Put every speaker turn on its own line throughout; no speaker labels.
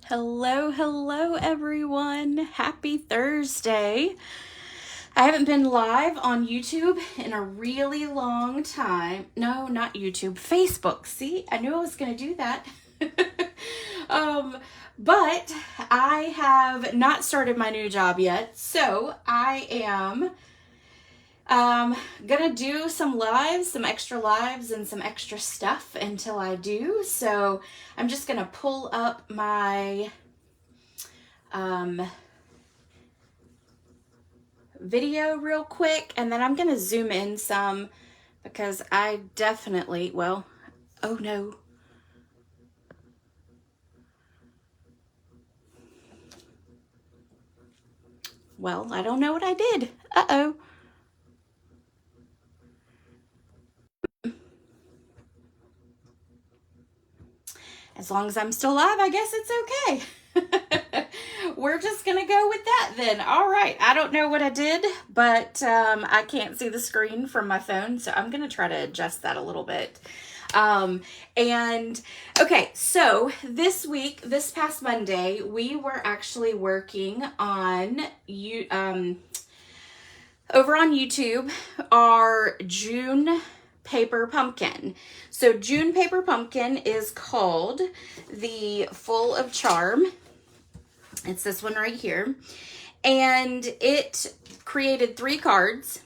Hello, hello everyone. Happy Thursday. I haven't been live on YouTube in a really long time. No, not YouTube, Facebook. See, I knew I was going to do that. But I have not started my new job yet. So I am gonna do some lives, some extra lives and some extra stuff until I do. So I'm just gonna pull up my video real quick, and then I'm gonna zoom in some because I definitely, well, oh no. Well, I don't know what I did. Uh-oh. As long as I'm still alive, I guess it's okay. We're just gonna go with that then. All right, I don't know what I did, but I can't see the screen from my phone, so I'm gonna try to adjust that a little bit. And okay, so this week, this past Monday, we were actually working on over on YouTube, our June paper pumpkin. So June paper pumpkin is called the Full of Charm. It's this one right here. And it created 3 cards.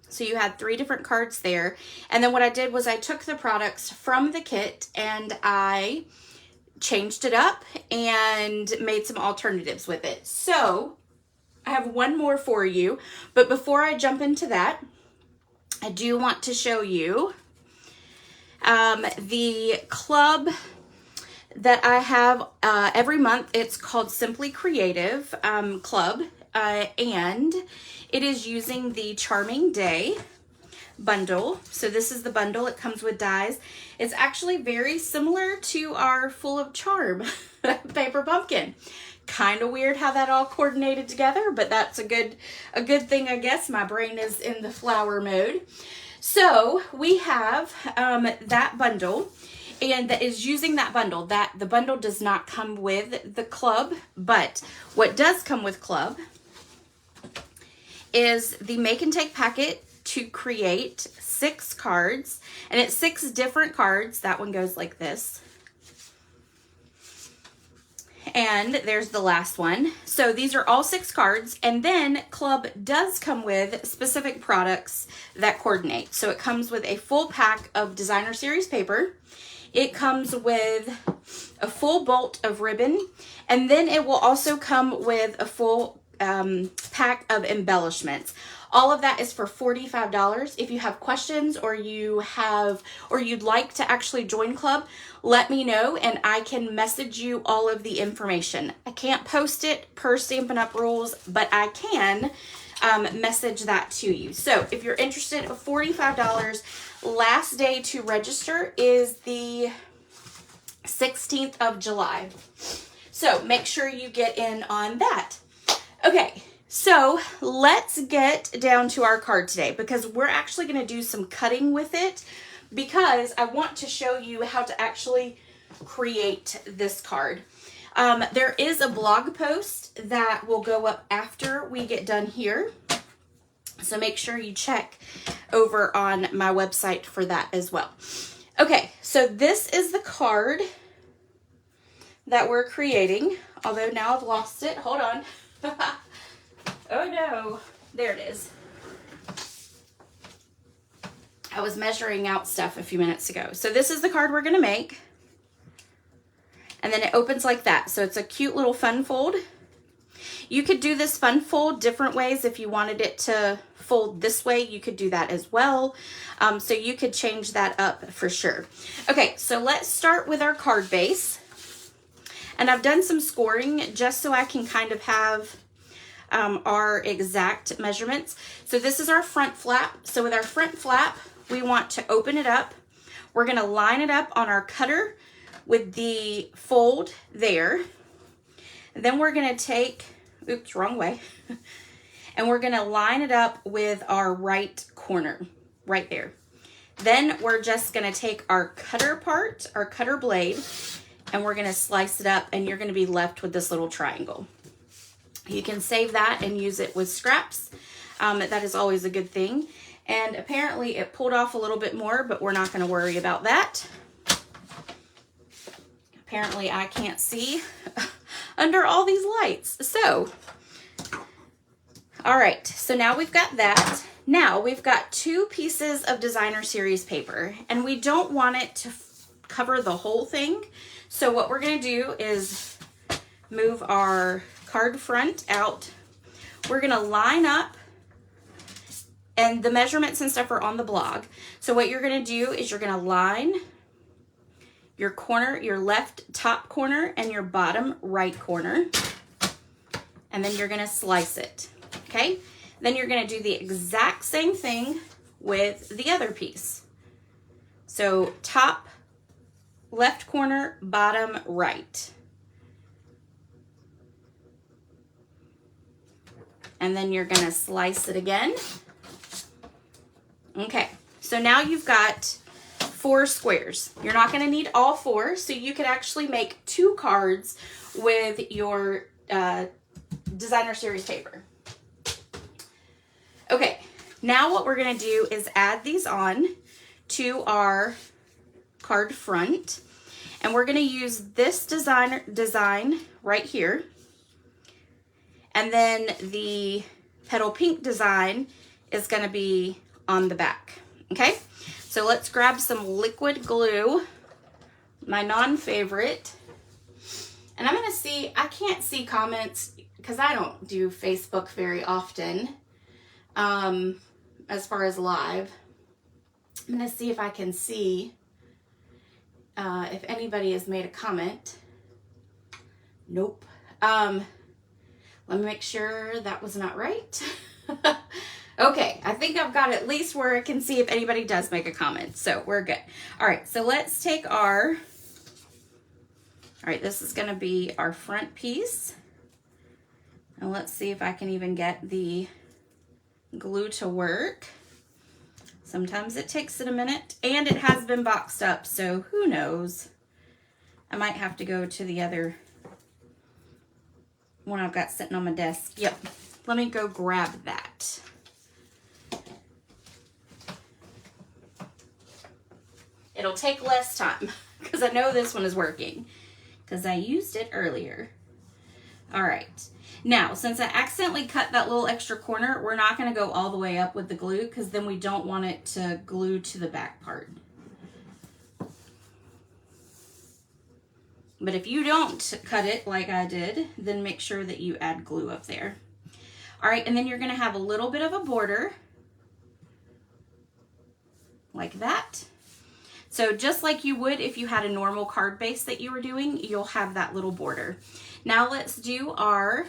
So you had 3 different cards there. And then what I did was I took the products from the kit and I changed it up and made some alternatives with it. So I have one more for you. But before I jump into that, I do want to show you the club that I have every month. It's called Simply Creative Club, and it is using the Charming Day bundle. So this is the bundle. It comes with dies. It's actually very similar to our Full of Charm paper pumpkin. Kind of weird how that all coordinated together, but that's a good thing, I guess. My brain is in the flower mode. So we have that bundle, and that is using that bundle. That the bundle does not come with the club, but what does come with club is the make and take packet to create 6 cards, and it's 6 different cards. That one goes like this. And there's the last one. So these are all 6 cards. And then Club does come with specific products that coordinate. So it comes with a full pack of designer series paper. It comes with a full bolt of ribbon. And then it will also come with a full pack of embellishments. All of that is for $45. If you have questions or you'd like to actually join Club, let me know and I can message you all of the information. I can't post it per Stampin' Up! Rules, but I can message that to you. So if you're interested, $45. Last day to register is the 16th of July. So make sure you get in on that. Okay. So let's get down to our card today because we're actually going to do some cutting with it because I want to show you how to actually create this card. There is a blog post that will go up after we get done here. So make sure you check over on my website for that as well. Okay, so this is the card that we're creating, although now I've lost it. Hold on. Oh no, there it is. I was measuring out stuff a few minutes ago. So this is the card we're gonna make. And then it opens like that. So it's a cute little fun fold. You could do this fun fold different ways. If you wanted it to fold this way, you could do that as well. So you could change that up for sure. Okay, so let's start with our card base. And I've done some scoring just so I can kind of have our exact measurements. So this is our front flap. So with our front flap, we want to open it up. We're going to line it up on our cutter with the fold there. And then we're going to take, oops, wrong way. And we're going to line it up with our right corner right there. Then we're just going to take our cutter part, our cutter blade, and we're gonna slice it up, and you're gonna be left with this little triangle. You can save that and use it with scraps. That is always a good thing. And apparently it pulled off a little bit more, but we're not gonna worry about that. Apparently I can't see under all these lights. So, all right, so now we've got that. Now we've got 2 pieces of designer series paper, and we don't want it to cover the whole thing. So what we're gonna do is move our card front out. We're gonna line up, and the measurements and stuff are on the blog. So what you're gonna do is you're gonna line your corner, your left top corner and your bottom right corner, and then you're gonna slice it, okay? Then you're gonna do the exact same thing with the other piece. So top left corner, bottom right. And then you're gonna slice it again. Okay, so now you've got 4 squares. You're not gonna need all 4, so you could actually make 2 cards with your designer series paper. Okay, now what we're gonna do is add these on to our card front, and we're gonna use this design right here, and then the petal pink design is gonna be on the back, okay? So let's grab some liquid glue, my non-favorite, and I'm gonna see, I can't see comments because I don't do Facebook very often, as far as live. I'm gonna see if I can see if anybody has made a comment. Nope. Let me make sure that was not right. Okay, I think I've got at least where I can see if anybody does make a comment, so we're good. All right, so let's take all right, this is gonna be our front piece. And let's see if I can even get the glue to work. Sometimes it takes it a minute, and it has been boxed up, so who knows? I might have to go to the other one I've got sitting on my desk. Yep, let me go grab that. It'll take less time because I know this one is working because I used it earlier. All right. Now, since I accidentally cut that little extra corner, we're not going to go all the way up with the glue because then we don't want it to glue to the back part. But if you don't cut it like I did, then make sure that you add glue up there. All right, and then you're going to have a little bit of a border like that. So just like you would if you had a normal card base that you were doing, you'll have that little border. Now let's do our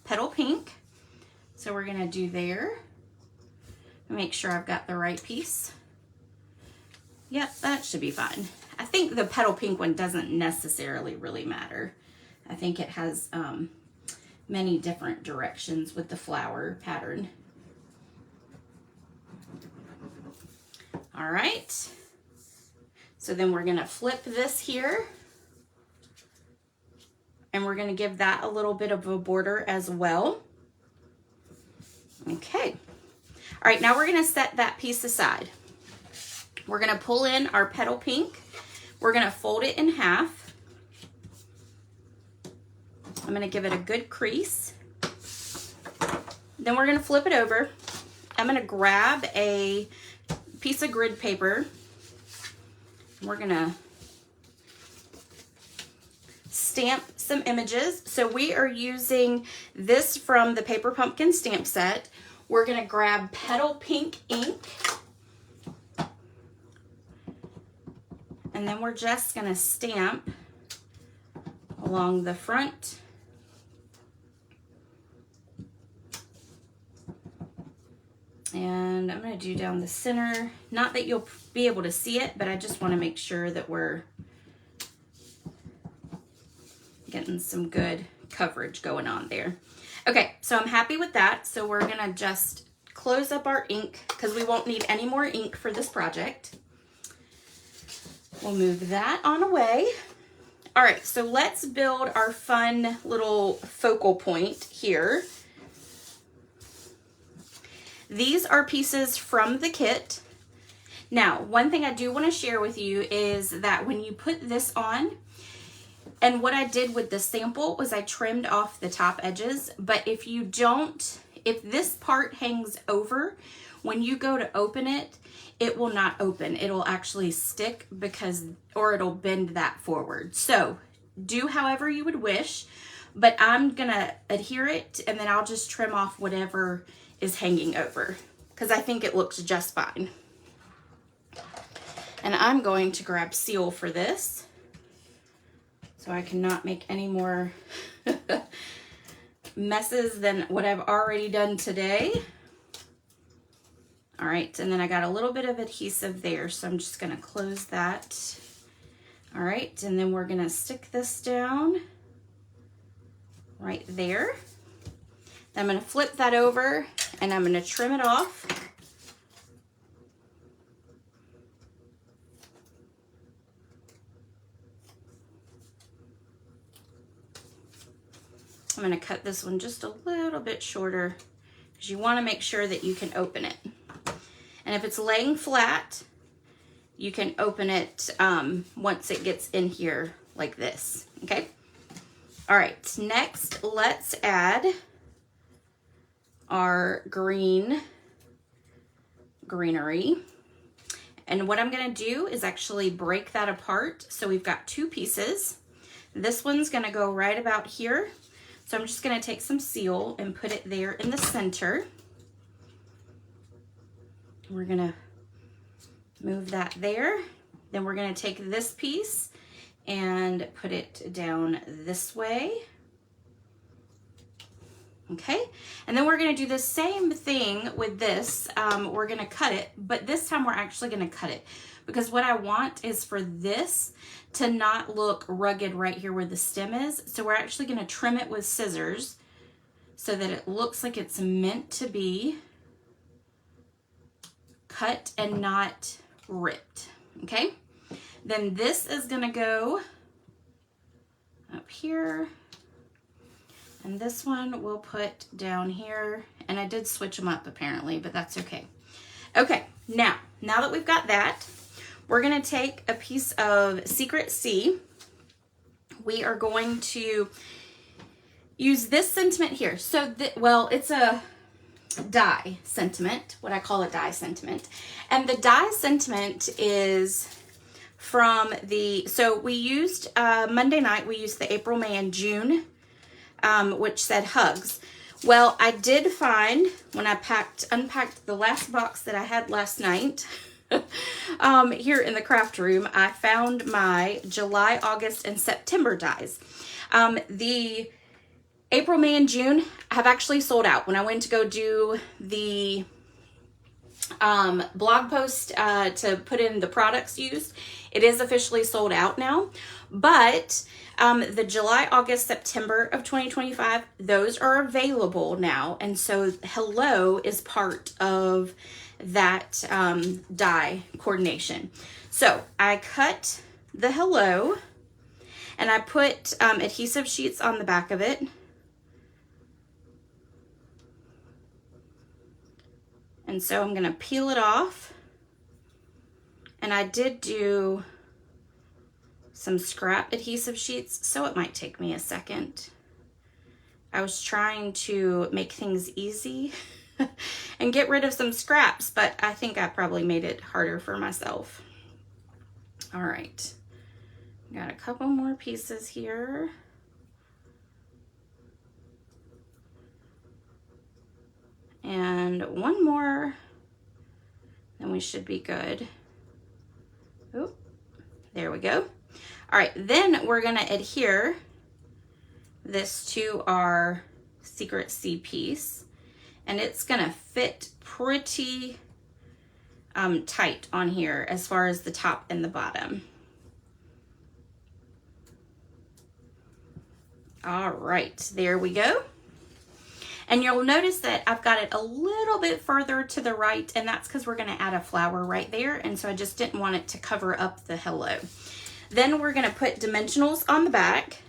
petal pink. So we're gonna do there. Make sure I've got the right piece. Yep, that should be fine. I think the petal pink one doesn't necessarily really matter. I think it has many different directions with the flower pattern. All right. So then we're gonna flip this here, and we're gonna give that a little bit of a border as well. Okay. All right, now we're gonna set that piece aside. We're gonna pull in our petal pink. We're gonna fold it in half. I'm gonna give it a good crease. Then we're gonna flip it over. I'm gonna grab a piece of grid paper. We're gonna stamp some images. So we are using this from the Paper Pumpkin stamp set. We're gonna grab petal pink ink, and then we're just gonna stamp along the front. And I'm gonna do down the center. Not that you'll be able to see it, but I just wanna make sure that we're getting some good coverage going on there. Okay, so I'm happy with that. So we're gonna just close up our ink because we won't need any more ink for this project. We'll move that on away. All right, so let's build our fun little focal point here. These are pieces from the kit. Now, one thing I do want to share with you is that when you put this on, and what I did with the sample was I trimmed off the top edges, but if this part hangs over, when you go to open it, it will not open. It'll actually stick or it'll bend that forward. So do however you would wish, but I'm gonna adhere it and then I'll just trim off whatever is hanging over because I think it looks just fine. And I'm going to grab seal for this so I cannot make any more messes than what I've already done today. All right, and then I got a little bit of adhesive there, so I'm just gonna close that. All right, and then we're gonna stick this down right there. Then I'm gonna flip that over and I'm gonna trim it off. I'm gonna cut this one just a little bit shorter because you wanna make sure that you can open it. And if it's laying flat, you can open it once it gets in here like this, okay? All right, next let's add our greenery. And what I'm gonna do is actually break that apart. So we've got two pieces. This one's gonna go right about here. So I'm just gonna take some seal and put it there in the center. We're gonna move that there. Then we're gonna take this piece and put it down this way. Okay, and then we're gonna do the same thing with this. We're gonna cut it, but this time we're actually gonna cut it because what I want is for this to not look rugged right here where the stem is. So we're actually gonna trim it with scissors so that it looks like it's meant to be cut and not ripped, okay? Then this is gonna go up here, and this one we'll put down here, and I did switch them up apparently, but that's okay. Okay, now that we've got that, we're gonna take a piece of Secret C. We are going to use this sentiment here. So, well, it's a die sentiment, what I call a die sentiment. And the die sentiment is from so we used, Monday night, we used the April, May, and June, which said hugs. Well, I did find, when I unpacked the last box that I had last night, here in the craft room, I found my July, August, and September dies. The April, May, and June have actually sold out. When I went to go do the blog post to put in the products used, it is officially sold out now. But the July, August, September of 2025, those are available now. And so Hello is part of that die coordination. So I cut the Hello and I put adhesive sheets on the back of it. And so I'm gonna peel it off. And I did do some scrap adhesive sheets, so it might take me a second. I was trying to make things easy and get rid of some scraps, but I think I probably made it harder for myself. All right, got a couple more pieces here. And one more, then we should be good. Oop, there we go. All right, then we're gonna adhere this to our Secret C piece, and it's gonna fit pretty tight on here as far as the top and the bottom. All right, there we go. And you'll notice that I've got it a little bit further to the right, and that's because we're gonna add a flower right there, and so I just didn't want it to cover up the Hello. Then we're gonna put dimensionals on the back.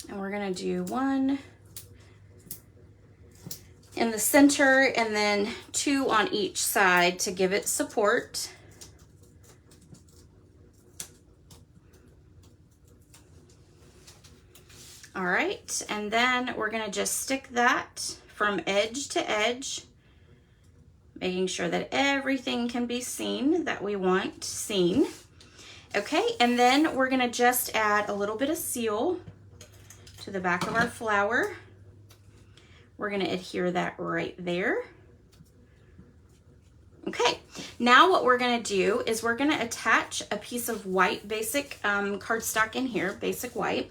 And we're gonna do one in the center and then 2 on each side to give it support. All right, and then we're gonna just stick that from edge to edge, making sure that everything can be seen that we want seen. Okay, and then we're gonna just add a little bit of seal to the back of our flower. We're gonna adhere that right there. Okay, now what we're gonna do is we're gonna attach a piece of white basic cardstock in here, basic white,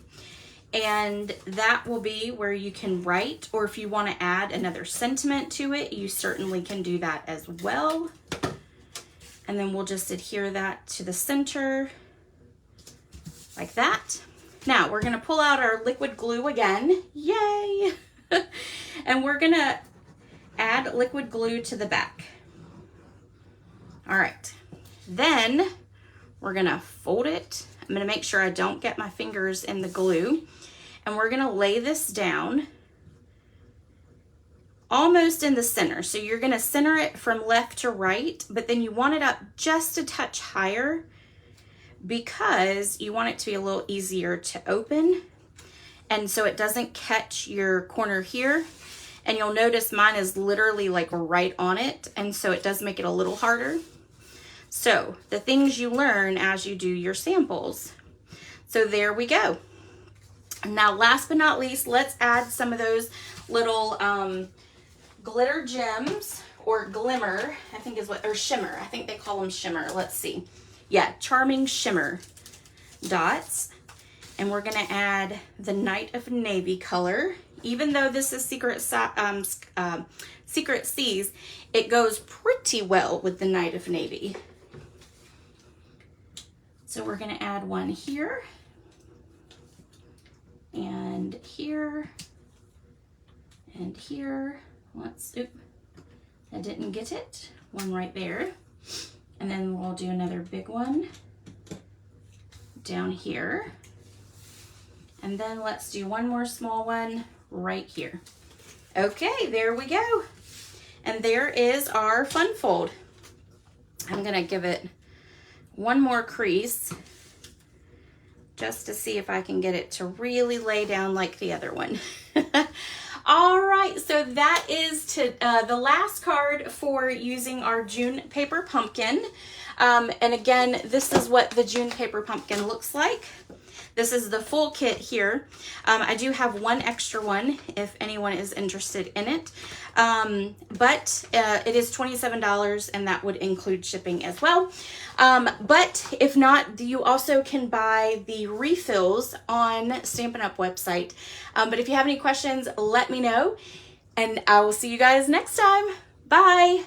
and that will be where you can write, or if you wanna add another sentiment to it, you certainly can do that as well. And then we'll just adhere that to the center like that. Now we're gonna pull out our liquid glue again, yay! And we're gonna add liquid glue to the back. All right, then we're gonna fold it. I'm gonna make sure I don't get my fingers in the glue, and we're gonna lay this down almost in the center. So you're gonna center it from left to right, but then you want it up just a touch higher because you want it to be a little easier to open, and so it doesn't catch your corner here. And you'll notice mine is literally like right on it, and so it does make it a little harder. So the things you learn as you do your samples. So there we go. Now last but not least, let's add some of those little glitter gems, or glimmer, I think is what, or shimmer. I think they call them shimmer. Let's see. Yeah, charming shimmer dots. And we're gonna add the Night of Navy color. Even though this is Secret Seas, it goes pretty well with the Night of Navy. So we're gonna add one here, and here, and here. Oops, I didn't get it. One right there. And then we'll do another big one down here. And then let's do one more small one right here. Okay, there we go. And there is our fun fold. I'm gonna give it one more crease just to see if I can get it to really lay down like the other one. All right, so that is the last card for using our June paper pumpkin. And again, this is what the June paper pumpkin looks like. This is the full kit here. I do have one extra one if anyone is interested in it. But it is $27 and that would include shipping as well. But if not, you also can buy the refills on Stampin' Up! Website. But if you have any questions, let me know and I will see you guys next time. Bye.